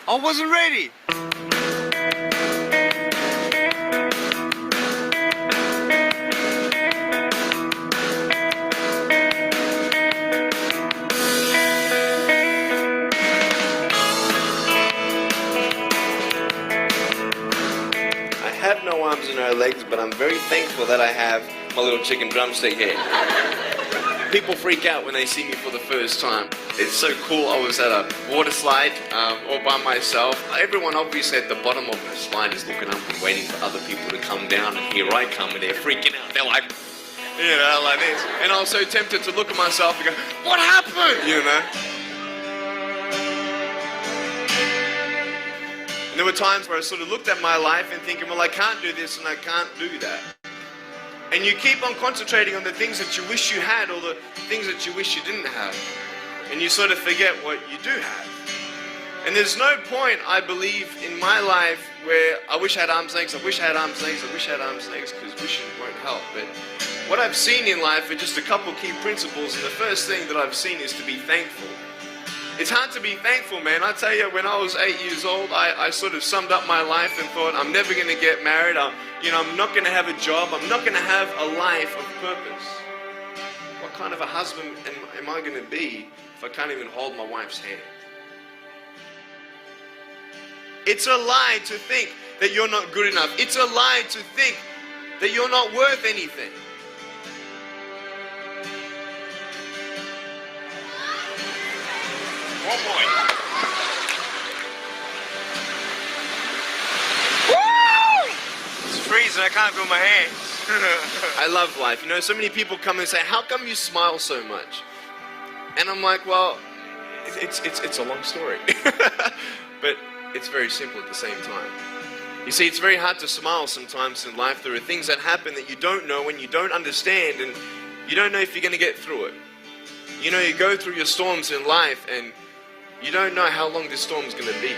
I wasn't ready. I have no arms and no legs, but I'm very thankful that I have my little chicken drumstick here. People freak out when they see me for the first time. It's so cool. I was at a water slide all by myself. Everyone obviously at the bottom of the slide is looking up and waiting for other people to come down, and here I come and they're freaking out. They're like, you know, like this. And I was so tempted to look at myself and go, what happened? You know? And there were times where I sort of looked at my life and thinking, well, I can't do this and I can't do that. And you keep on concentrating on the things that you wish you had or the things that you wish you didn't have. And you sort of forget what you do have. And there's no point, I believe, in my life where I wish I had arms and legs, I wish I had arms and legs, I wish I had arms and legs, because wishing won't help. But what I've seen in life are just a couple key principles, and the first thing that I've seen is to be thankful. It's hard to be thankful, man. I tell you, when I was 8 years old, I sort of summed up my life and thought, I'm never going to get married. I'm not going to have a job. I'm not going to have a life of purpose. What kind of a husband am I going to be if I can't even hold my wife's hand? It's a lie to think that you're not good enough. It's a lie to think that you're not worth anything. Oh boy. Woo! It's freezing, I can't feel my hands. I love life. You know, so many people come and say, how come you smile so much? And I'm like, well, it's a long story. But it's very simple at the same time. You see, it's very hard to smile sometimes in life. There are things that happen that you don't know and you don't understand, and you don't know if you're going to get through it. You know, you go through your storms in life and you don't know how long this storm is going to be.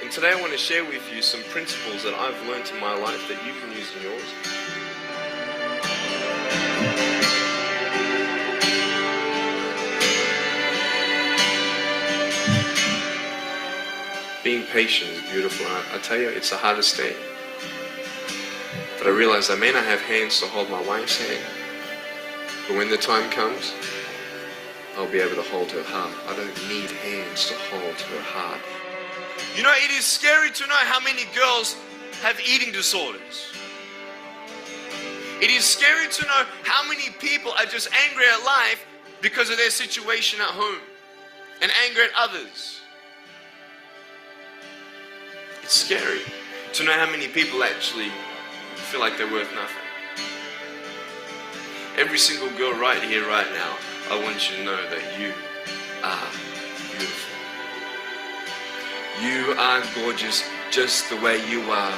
And today I want to share with you some principles that I've learned in my life that you can use in yours. Being patient is beautiful. I tell you, it's the hardest thing. But I realize I may not have hands to hold my wife's hand, but when the time comes, I'll be able to hold her heart. I don't need hands to hold her heart. You know, it is scary to know how many girls have eating disorders. It is scary to know how many people are just angry at life because of their situation at home and angry at others. It's scary to know how many people actually feel like they're worth nothing. Every single girl right here, right now, I want you to know that you are beautiful. You are gorgeous just the way you are.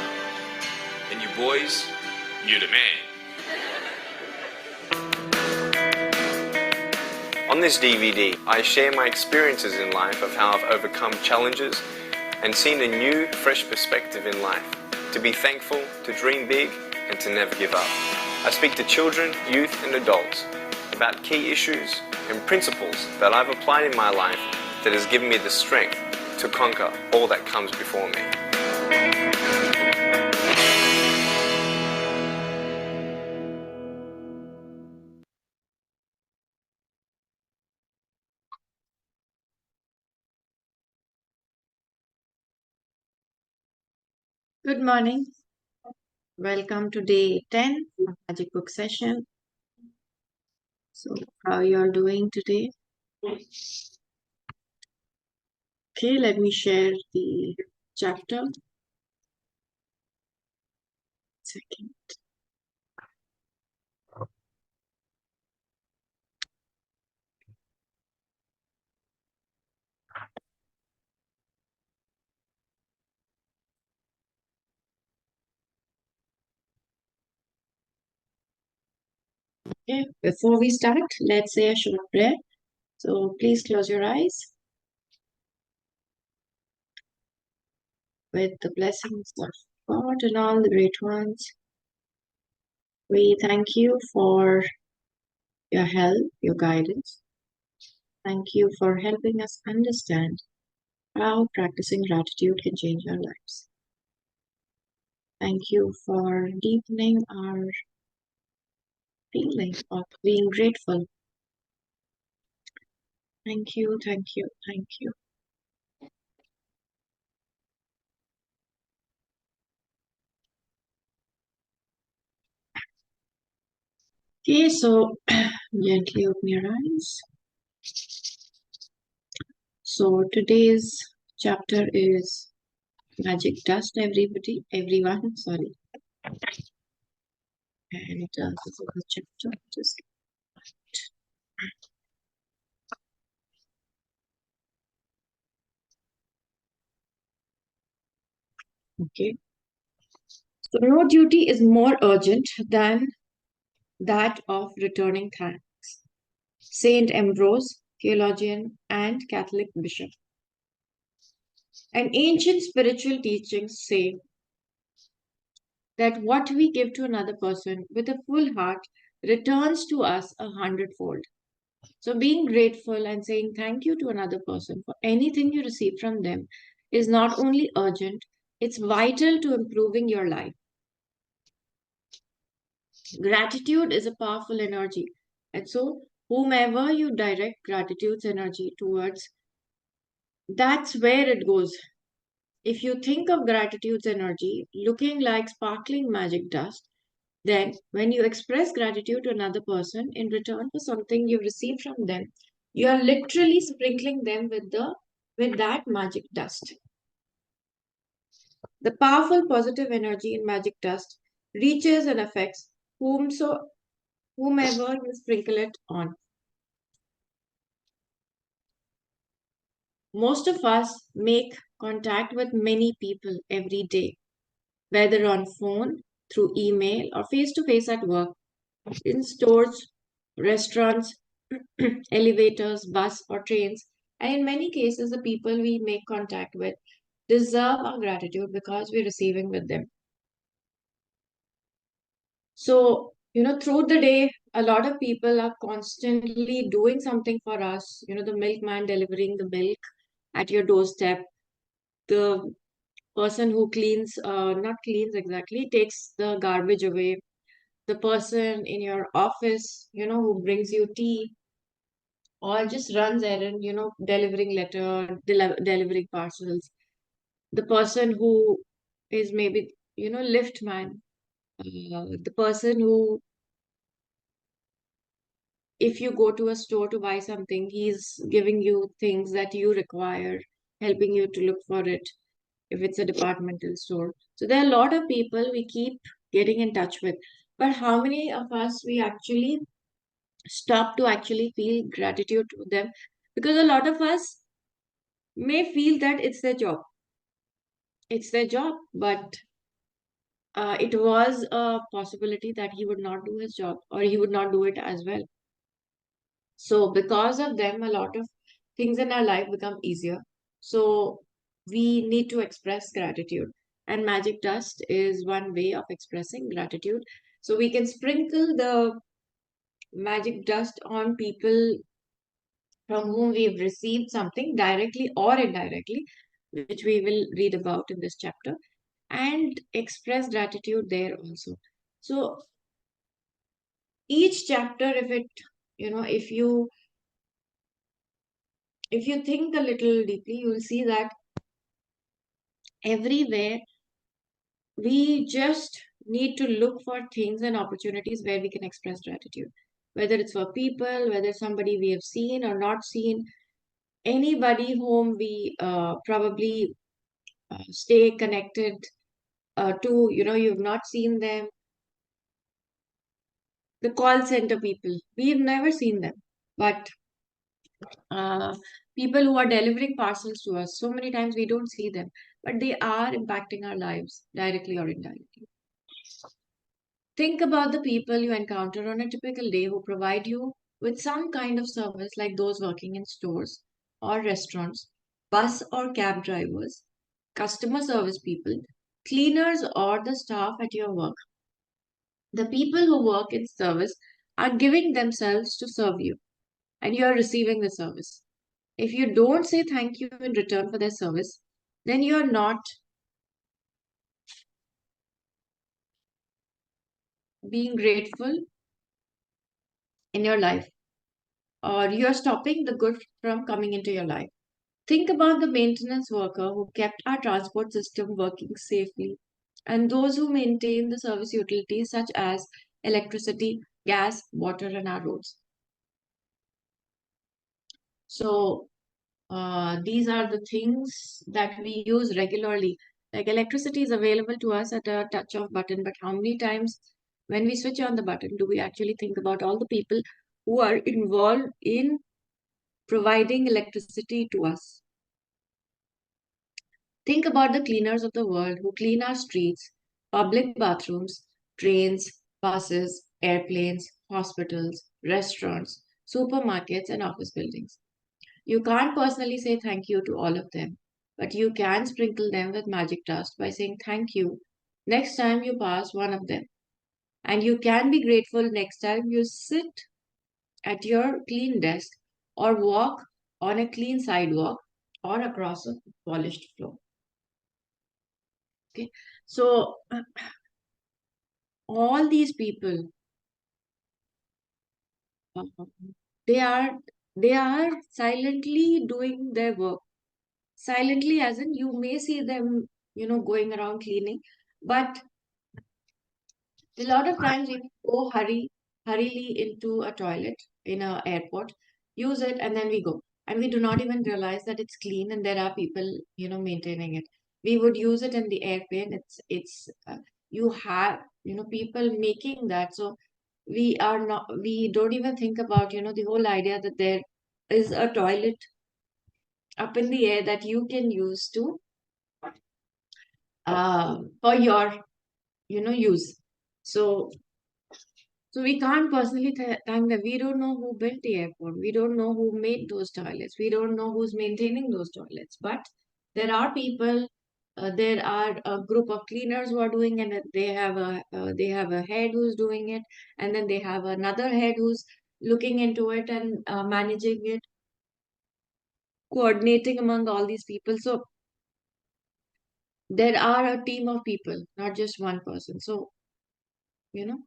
And you boys, you're the man. On this DVD, I share my experiences in life of how I've overcome challenges and seen a new, fresh perspective in life. To be thankful, to dream big, and to never give up. I speak to children, youth, and adults about key issues and principles that I've applied in my life that has given me the strength to conquer all that comes before me. Good morning. Welcome to day 10 of Magic Book Session. So, how you all doing today? Okay, let me share the chapter. Second. Okay, before we start, let's say a short prayer. So please close your eyes. With the blessings of God and all the great ones, we thank you for your help, your guidance. Thank you for helping us understand how practicing gratitude can change our lives. Thank you for deepening our feeling of being grateful. Thank you, thank you, thank you. Okay, so gently open your eyes. So today's chapter is magic dust, everyone, sorry. And this is the chapter. Just okay. So no duty is more urgent than that of returning thanks. Saint Ambrose, theologian and Catholic bishop. And ancient spiritual teachings say that what we give to another person with a full heart returns to us 100-fold. So, being grateful and saying thank you to another person for anything you receive from them is not only urgent, it's vital to improving your life. Gratitude is a powerful energy. And so, whomever you direct gratitude's energy towards, that's where it goes. If you think of gratitude's energy looking like sparkling magic dust, then when you express gratitude to another person in return for something you received from them, you are literally sprinkling them with that magic dust. The powerful positive energy in magic dust reaches and affects whomever you sprinkle it on. Most of us make contact with many people every day, whether on phone, through email, or face to face at work, in stores, restaurants, elevators, bus, or trains. And in many cases, the people we make contact with deserve our gratitude because we're receiving with them. So, through the day, a lot of people are constantly doing something for us. The milkman delivering the milk at your doorstep, the person who cleans, not cleans exactly, takes the garbage away, the person in your office, who brings you tea, or just runs errand, delivering delivering parcels. The person who is maybe, lift man, the person who, if you go to a store to buy something, he's giving you things that you require, helping you to look for it if it's a departmental store. So there are a lot of people we keep getting in touch with. But how many of us we actually stop to actually feel gratitude to them? Because a lot of us may feel that it's their job. It's their job, but it was a possibility that he would not do his job or he would not do it as well. So, because of them, a lot of things in our life become easier. So, we need to express gratitude. And magic dust is one way of expressing gratitude. So, we can sprinkle the magic dust on people from whom we've received something directly or indirectly, which we will read about in this chapter, and express gratitude there also. So, each chapter, if you think a little deeply, you will see that everywhere we just need to look for things and opportunities where we can express gratitude, whether it's for people, whether somebody we have seen or not seen, anybody whom we probably stay connected to, you've not seen them, the call center people, we've never seen them, but uh, people who are delivering parcels to us, so many times we don't see them, but they are impacting our lives directly or indirectly. Think about the people you encounter on a typical day who provide you with some kind of service, like those working in stores or restaurants, bus or cab drivers, customer service people, cleaners, or the staff at your work. The people who work in service are giving themselves to serve you, and you are receiving the service. If you don't say thank you in return for their service, then you're not being grateful in your life, or you're stopping the good from coming into your life. Think about the maintenance worker who kept our transport system working safely, and those who maintain the service utilities such as electricity, gas, water, and our roads. So, these are the things that we use regularly. Like electricity is available to us at a touch of button, but how many times when we switch on the button do we actually think about all the people who are involved in providing electricity to us? Think about the cleaners of the world who clean our streets, public bathrooms, trains, buses, airplanes, hospitals, restaurants, supermarkets, and office buildings. You can't personally say thank you to all of them, but you can sprinkle them with magic dust by saying thank you next time you pass one of them. And you can be grateful next time you sit at your clean desk or walk on a clean sidewalk or across a polished floor. Okay, so all these people, uh, they are they are silently doing their work. Silently, as in you may see them, going around cleaning, but a lot of times we go hurriedly into a toilet in a airport, use it, and then we go. And we do not even realize that it's clean and there are people, maintaining it. We would use it in the airplane. You have, people making that. So we don't even think about, the whole idea that there is a toilet up in the air that you can use to, for your, use. So So we can't personally thank them. We don't know who built the airport. We don't know who made those toilets. We don't know who's maintaining those toilets. But there are people. There are a group of cleaners who are doing it. And they have a head who's doing it, and then they have another head who's looking into it and managing it, coordinating among all these people. So there are a team of people, not just one person. You know.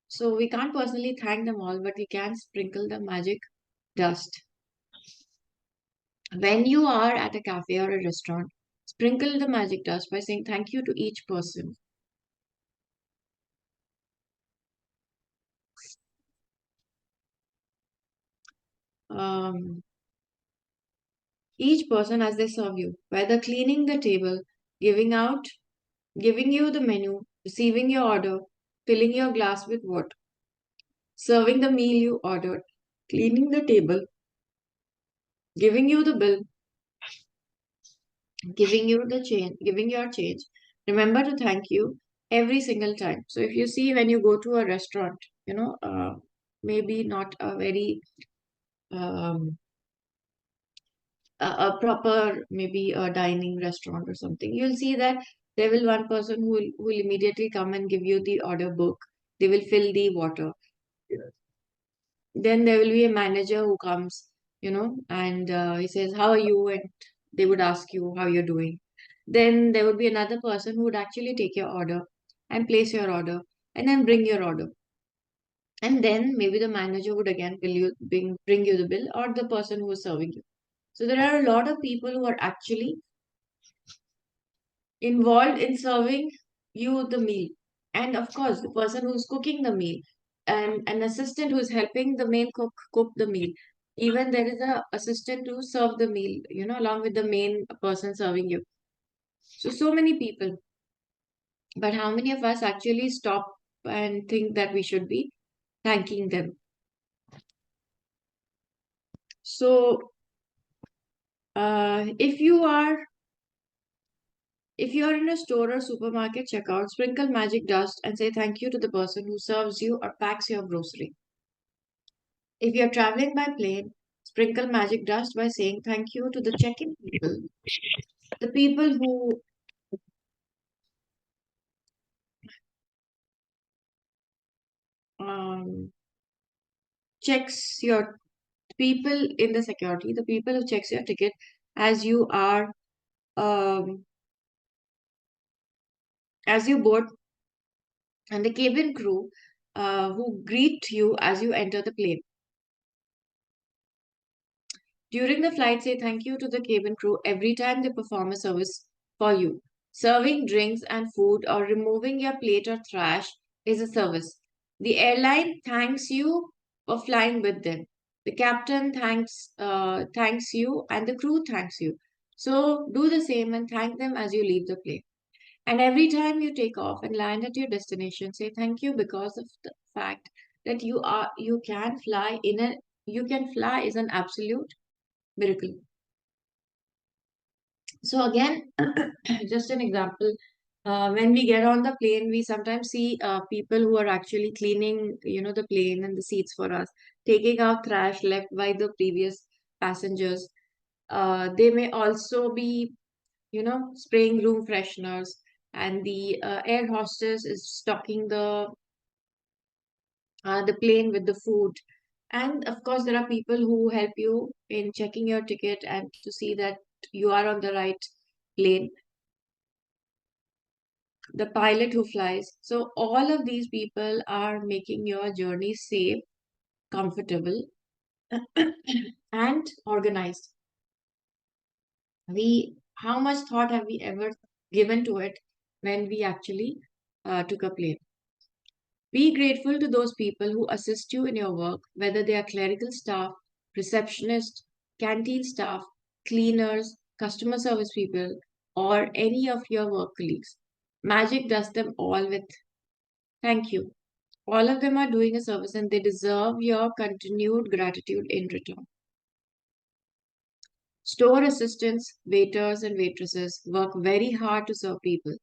So we can't personally thank them all, but we can sprinkle the magic dust. When you are at a cafe or a restaurant, sprinkle the magic dust by saying thank you to each person. Um, each person as they serve you, whether cleaning the table, giving you the menu, receiving your order, filling your glass with water, serving the meal you ordered, cleaning the table, giving you the bill, giving your change. Remember to thank you every single time. So if you see when you go to a restaurant, maybe not a very um, a proper maybe a dining restaurant or something, you'll see that there will one person who will immediately come and give you the order book. They will fill the water. Then there will be a manager who comes, and he says, "How are you?" And they would ask you how you're doing. Then there would be another person who would actually take your order and place your order and then bring your order. And then maybe the manager would again bring you the bill, or the person who is serving you. So there are a lot of people who are actually involved in serving you the meal. And of course, the person who's cooking the meal and an assistant who's helping the main cook the meal. Even there is a assistant to serve the meal, along with the main person serving you. So many people. But how many of us actually stop and think that we should be thanking them? So, if you are in a store or supermarket checkout, sprinkle magic dust and say thank you to the person who serves you or packs your grocery. If you're traveling by plane, sprinkle magic dust by saying thank you to the check-in people, the people who um, checks your people in the security, the people who checks your ticket as you are um, as you board, and the cabin crew who greet you as you enter the plane. During the flight, say thank you to the cabin crew every time they perform a service for you. Serving drinks and food or removing your plate or trash is a service. The airline thanks you for flying with them. The captain thanks you, and the crew thanks you. So do the same and thank them as you leave the plane. And every time you take off and land at your destination, say thank you because of the fact that you can fly is an absolute miracle. So again, just an example. When we get on the plane, we sometimes see people who are actually cleaning, the plane and the seats for us, taking out trash left by the previous passengers. They may also be, spraying room fresheners, and the air hostess is stocking the plane with the food. And of course, there are people who help you in checking your ticket and to see that you are on the right plane, the pilot who flies. So, all of these people are making your journey safe, comfortable, and organized. How much thought have we ever given to it when we actually took a plane? Be grateful to those people who assist you in your work, whether they are clerical staff, receptionists, canteen staff, cleaners, customer service people, or any of your work colleagues. Magic does them all with thank you. All of them are doing a service and they deserve your continued gratitude in return. Store assistants, waiters, and waitresses work very hard to serve people.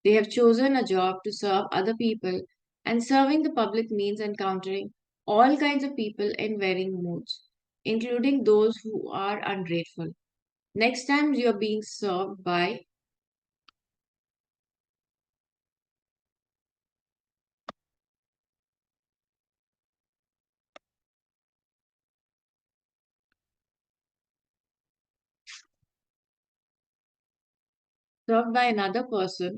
They have chosen a job to serve other people, and serving the public means encountering all kinds of people in varying moods, including those who are ungrateful. Next time you're being served by another person,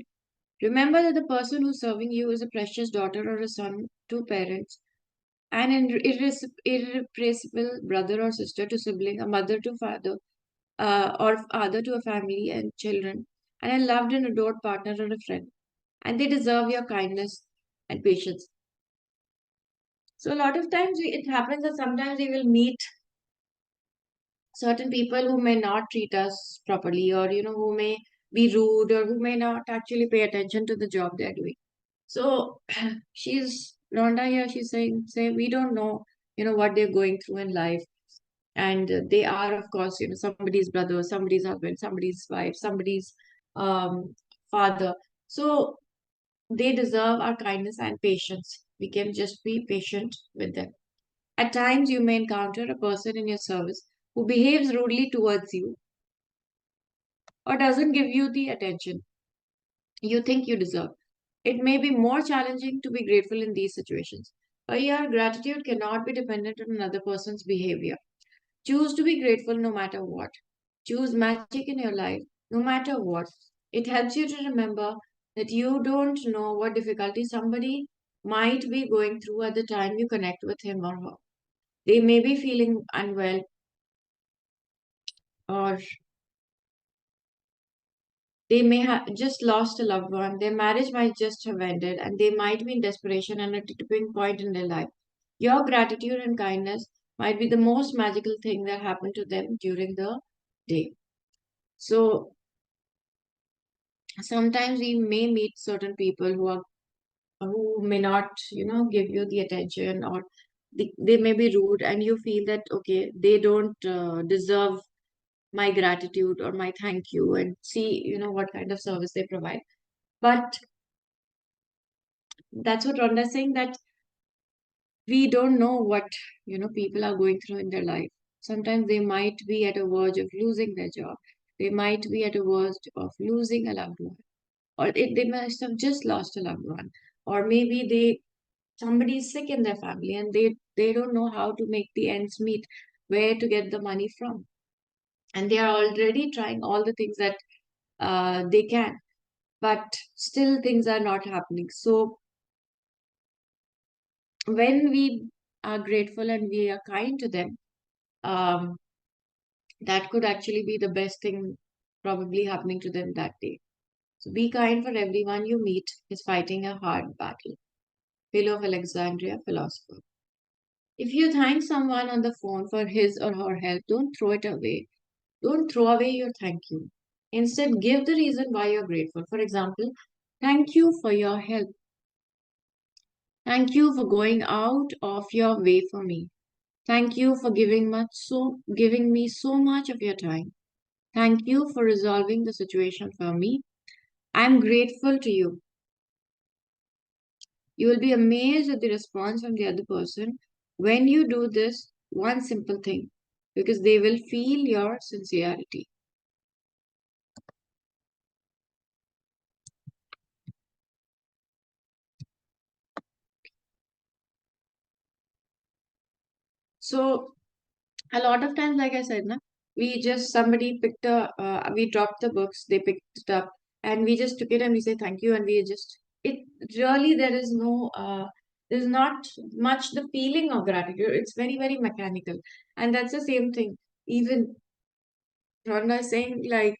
remember that the person who's serving you is a precious daughter or a son to parents, an irrepressible brother or sister to sibling, a mother to father, or father to a family and children, and a loved and adored partner or a friend. And they deserve your kindness and patience. So a lot of times it happens that sometimes we will meet certain people who may not treat us properly, or who may be rude, or who may not actually pay attention to the job they're doing. So she's Rhonda here. She's saying, say we don't know, what they're going through in life, and they are, of course, somebody's brother, somebody's husband, somebody's wife, somebody's um, father. So they deserve our kindness and patience. We can just be patient with them. At times, you may encounter a person in your service who behaves rudely towards you or doesn't give you the attention you think you deserve. It may be more challenging to be grateful in these situations. But your gratitude cannot be dependent on another person's behavior. Choose to be grateful no matter what. Choose magic in your life no matter what. It helps you to remember that you don't know what difficulty somebody might be going through at the time you connect with him or her. They may be feeling unwell, or they may have just lost a loved one. Their marriage might just have ended, and they might be in desperation and at a tipping point in their life. Your gratitude and kindness might be the most magical thing that happened to them during the day. So sometimes we may meet certain people who may not, give you the attention, or they may be rude, and you feel that okay, they don't deserve my gratitude or my thank you, and see, what kind of service they provide. But that's what Rhonda is saying, that we don't know what people are going through in their life. Sometimes they might be at a verge of losing their job. They might be at a verge of losing a loved one, or they must have just lost a loved one, or maybe somebody is sick in their family and they don't know how to make the ends meet. where to get the money from. And they are already trying all the things that they can, but still things are not happening. So when we are grateful and we are kind to them, um, that could actually be the best thing probably happening to them that day. So be kind, for everyone you meet is fighting a hard battle. Philo of Alexandria, philosopher. If you thank someone on the phone for his or her help, don't throw it away. Don't throw away your thank you. Instead, give the reason why you're grateful. For example, thank you for your help. Thank you for going out of your way for me. Thank you for giving me so much of your time. Thank you for resolving the situation for me. I'm grateful to you. You will be amazed at the response from the other person when you do this one simple thing, because they will feel your sincerity. So a lot of times, like I said, na, we just somebody picked we dropped the books, they picked it up, and we just took it and we say thank you, and we just it really there is no there's not much the feeling of gratitude. It's very very mechanical, and that's the same thing. Even Rhonda is saying like.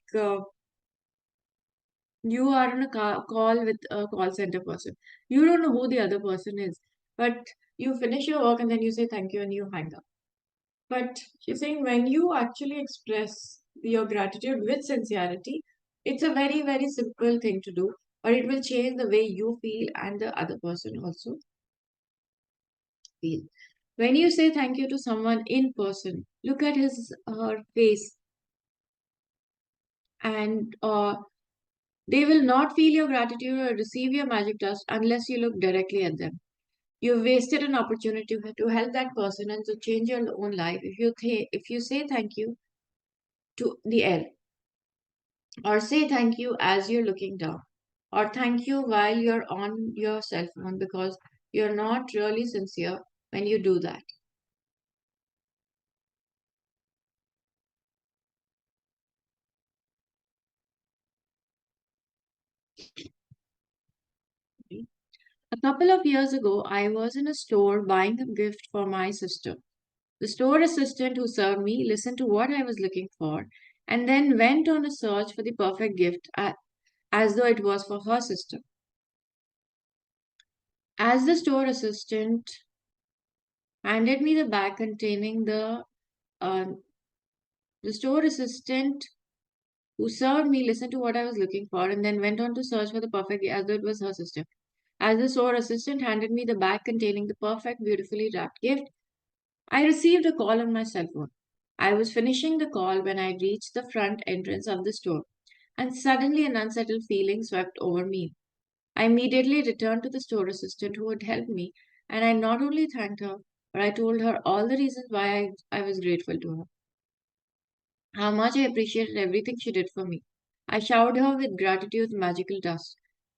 You are on a call with a call center person. You don't know who the other person is, but you finish your work and then you say thank you and you hang up. But she's saying when you actually express your gratitude with sincerity, it's a very, very simple thing to do, but it will change the way you feel and the other person also feel. When you say thank you to someone in person, look at his her face and they will not feel your gratitude or receive your magic dust unless you look directly at them. You've wasted an opportunity to help that person and to change your own life. If you say thank you to the air, or say thank you as you're looking down, or thank you while you're on your cell phone, because you're not really sincere when you do that. A couple of years ago, I was in a store buying a gift for my sister. The store assistant who served me listened to what I was looking for and then went on a search for the perfect gift as though it was for her sister. As the store assistant handed me the bag containing uh, the store assistant who served me listened to what I was looking for and then went on to search for the perfect as though it was her sister. As the store assistant handed me the bag containing the perfect, beautifully wrapped gift, I received a call on my cell phone. I was finishing the call when I reached the front entrance of the store, and suddenly an unsettled feeling swept over me. I immediately returned to the store assistant who had helped me, and I not only thanked her, but I told her all the reasons why I was grateful to her, how much I appreciated everything she did for me. I showered her with gratitude's magical dust.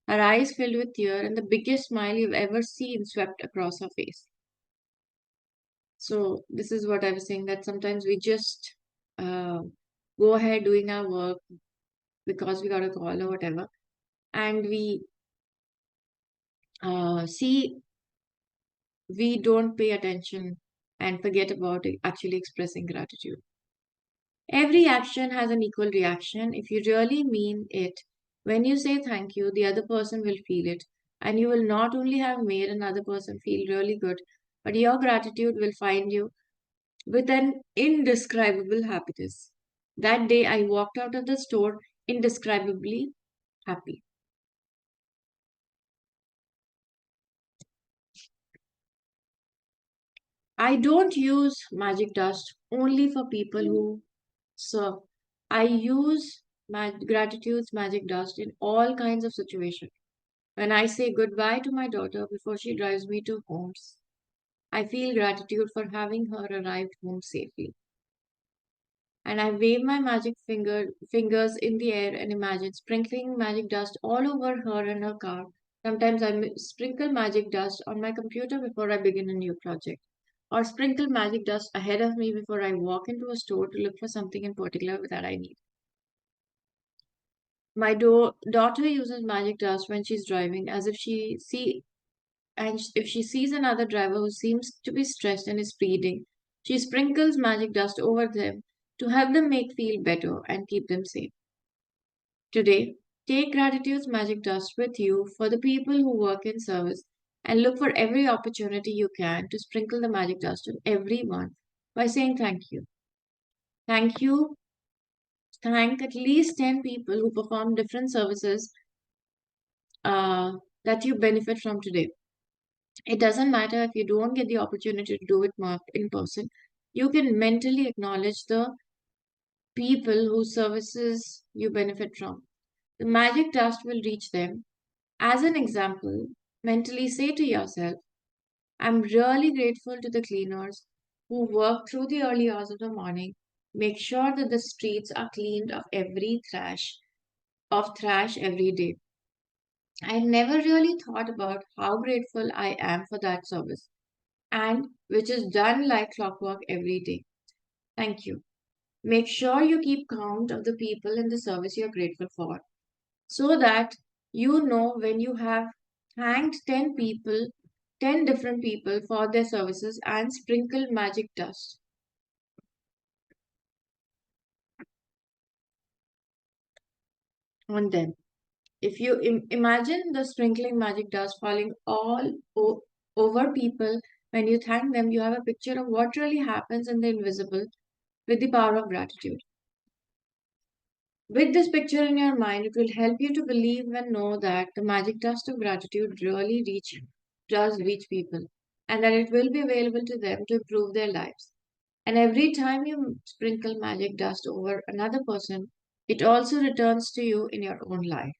Her eyes filled with tears, and the biggest smile you've ever seen swept across her face. So, this is what I was saying that sometimes we just uh, go ahead doing our work because we got a call or whatever, and see we don't pay attention and forget about actually expressing gratitude. Every action has an equal reaction. If you really mean it, when you say thank you, the other person will feel it. And you will not only have made another person feel really good, but your gratitude will find you with an indescribable happiness. That day, I walked out of the store indescribably happy. I don't use magic dust only for people who serve. I use my gratitude's magic dust in all kinds of situations. When I say goodbye to my daughter before she drives me to homes, I feel gratitude for having her arrive home safely. And I wave my fingers in the air and imagine sprinkling magic dust all over her and her car. Sometimes I sprinkle magic dust on my computer before I begin a new project. or sprinkle magic dust ahead of me before I walk into a store to look for something in particular that I need. My daughter uses magic dust when she's driving, as if she sees another driver who seems to be stressed and is speeding, she sprinkles magic dust over them to help them make feel better and keep them safe. Today, take gratitude's magic dust with you for the people who work in service and look for every opportunity you can to sprinkle the magic dust on everyone by saying thank you. Thank you. Thank at least 10 people who perform different services uh, that you benefit from today. It doesn't matter if you don't get the opportunity to do it more in person. You can mentally acknowledge the people whose services you benefit from. The magic dust will reach them. As an example, mentally say to yourself, I'm really grateful to the cleaners who work through the early hours of the morning, make sure that the streets are cleaned of trash every day. I never really thought about how grateful I am for that service, and which is done like clockwork every day. Thank you. Make sure you keep count of the people in the service you're grateful for so that you know when you have thanked 10 people, 10 different people for their services and sprinkled magic dust on them. If you imagine the sprinkling magic dust falling over people when you thank them, you have a picture of what really happens in the invisible with the power of gratitude. With this picture in your mind, it will help you to believe and know that the magic dust of gratitude really does reach people, and that it will be available to them to improve their lives. And every time you sprinkle magic dust over another person, it also returns to you in your own life.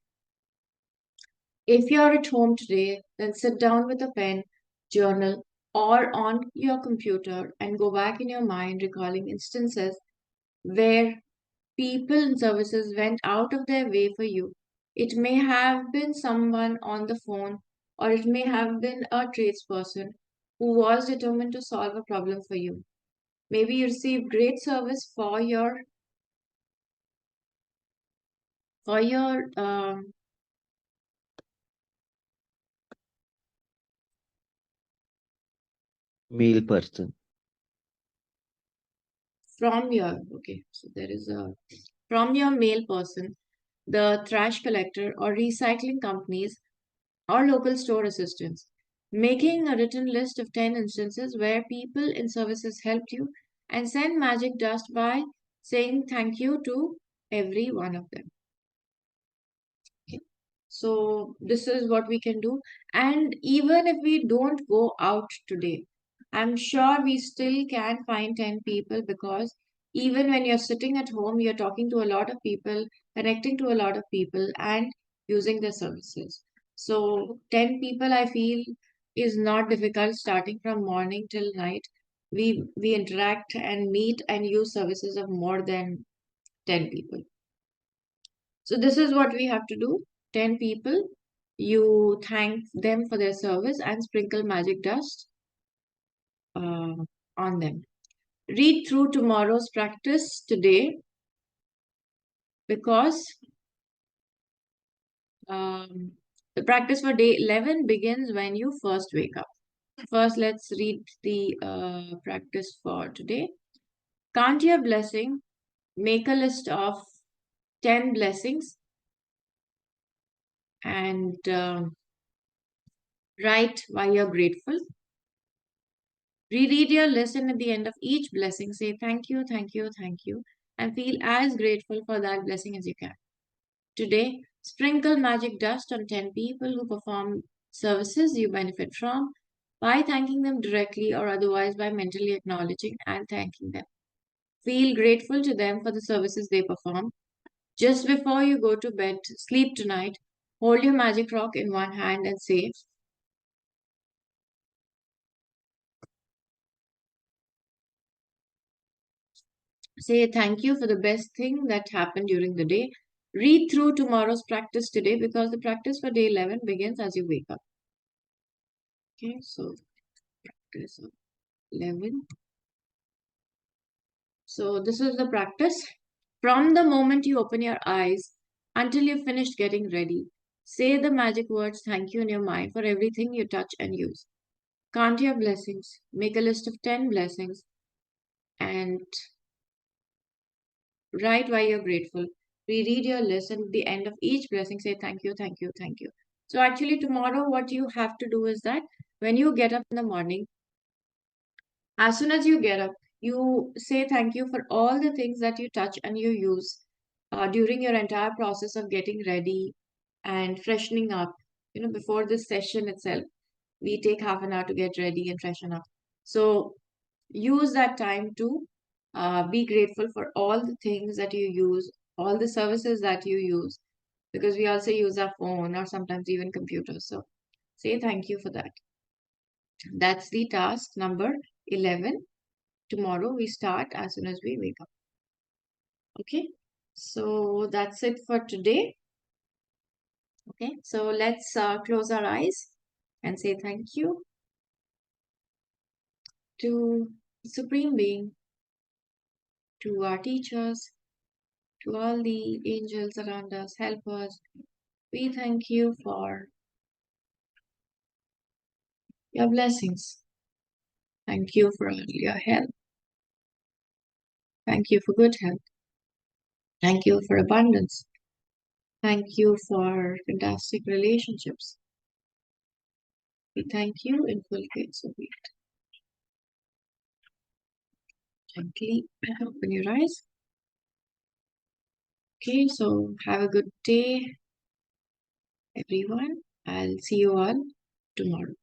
If you're at home today, then sit down with a pen, journal, or on your computer and go back in your mind recalling instances where people and services went out of their way for you. It may have been someone on the phone, or it may have been a tradesperson who was determined to solve a problem for you. Maybe you received great service for your Male person. from your okay. So there is a from your mail person, the trash collector, or recycling companies or local store assistants, making a written list of 10 instances where people in services helped you and send magic dust by saying thank you to every one of them. Okay. So this is what we can do. And even if we don't go out today, I'm sure we still can find 10 people because even when you're sitting at home, you're talking to a lot of people, connecting to a lot of people, and using their services. So 10 people, I feel, is not difficult starting from morning till night. We interact and meet and use services of more than 10 people. So this is what we have to do. 10 people. You thank them for their service and sprinkle magic dust uh, on them. Read through tomorrow's practice today because um, the practice for day 11 begins when you first wake up. First, let's read the practice for today. Count your blessing. Make a list of 10 blessings and write why you're grateful. Reread your lesson at the end of each blessing. Say thank you, thank you, thank you, and feel as grateful for that blessing as you can. Today, sprinkle magic dust on 10 people who perform services you benefit from by thanking them directly or otherwise by mentally acknowledging and thanking them. Feel grateful to them for the services they perform. Just before you go to bed, sleep tonight, hold your magic rock in one hand and say thank you for the best thing that happened during the day. Read through tomorrow's practice today because the practice for day 11 begins as you wake up. Okay, so practice. 11. So this is the practice. From the moment you open your eyes until you've finished getting ready, say the magic words thank you in your mind for everything you touch and use. Count your blessings. Make a list of 10 blessings and write why you're grateful. Reread your list, and at the end of each blessing, say thank you, thank you, thank you. So, actually, tomorrow, what you have to do is that when you get up in the morning, as soon as you get up, you say thank you for all the things that you touch and you use during your entire process of getting ready and freshening up. Before this session itself, we take half an hour to get ready and freshen up. So, use that time to be grateful for all the things that you use, all the services that you use, because we also use our phone or sometimes even computers. So say thank you for that. That's the task number 11. Tomorrow we start as soon as we wake up. Okay, so that's it for today. Okay, so let's close our eyes and say thank you to Supreme Being, to our teachers, to all the angels around us, helpers. We thank you for your blessings. Thank you for all your help. Thank you for good health. Thank you for abundance. Thank you for fantastic relationships. We thank you in full gates of it. Gently open your eyes. Okay, so have a good day, everyone. I'll see you all tomorrow.